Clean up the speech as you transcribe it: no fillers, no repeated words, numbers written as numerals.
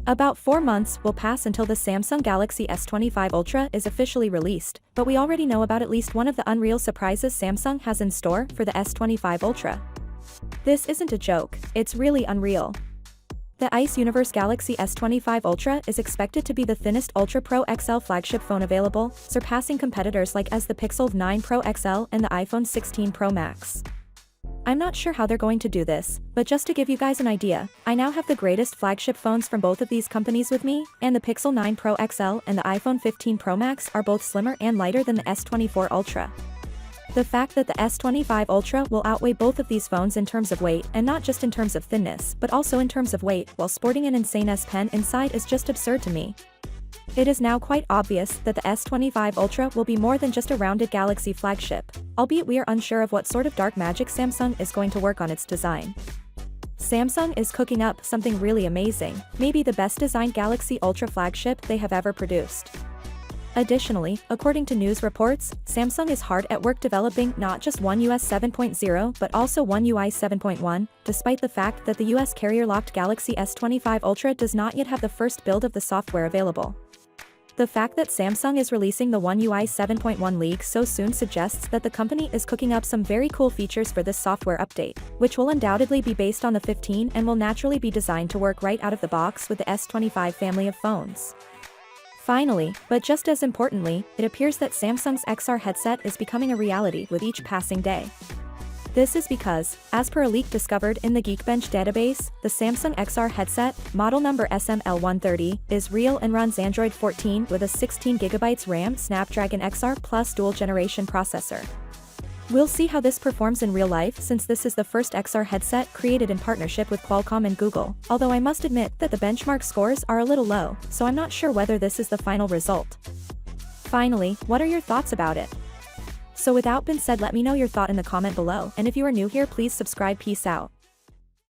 About 4 months will pass until the Samsung Galaxy S25 Ultra is officially released, but we already know about at least one of the unreal surprises Samsung has in store for the S25 Ultra. This isn't a joke, it's really unreal. The ICE Universe Galaxy S25 Ultra is expected to be the thinnest Ultra Pro XL flagship phone available, surpassing competitors like the Pixel 9 Pro XL and the iPhone 16 Pro Max. I'm not sure how they're going to do this, but just to give you guys an idea, I now have the greatest flagship phones from both of these companies with me, and the Pixel 9 Pro XL and the iPhone 15 Pro Max are both slimmer and lighter than the S24 Ultra. The fact that the S25 Ultra will outweigh both of these phones in terms of weight, and not just in terms of thinness, but also in terms of weight, while sporting an insane S Pen inside is just absurd to me. It is now quite obvious that the S25 Ultra will be more than just a rounded Galaxy flagship, albeit we are unsure of what sort of dark magic Samsung is going to work on its design. Samsung is cooking up something really amazing, maybe the best designed Galaxy Ultra flagship they have ever produced. Additionally, according to news reports, Samsung is hard at work developing not just One UI 7.0 but also One UI 7.1, despite the fact that the US carrier-locked Galaxy S25 Ultra does not yet have the first build of the software available. The fact that Samsung is releasing the One UI 7.1 leak so soon suggests that the company is cooking up some very cool features for this software update, which will undoubtedly be based on the 15 and will naturally be designed to work right out of the box with the S25 family of phones. Finally, but just as importantly, it appears that Samsung's XR headset is becoming a reality with each passing day. This is because, as per a leak discovered in the Geekbench database, the Samsung XR headset, model number SML130, is real and runs Android 14 with a 16GB RAM Snapdragon XR Plus dual-generation processor. We'll see how this performs in real life since this is the first XR headset created in partnership with Qualcomm and Google, although I must admit that the benchmark scores are a little low, so I'm not sure whether this is the final result. Finally, what are your thoughts about it? So without being said, let me know your thought in the comment below, and if you are new here, please subscribe. Peace out.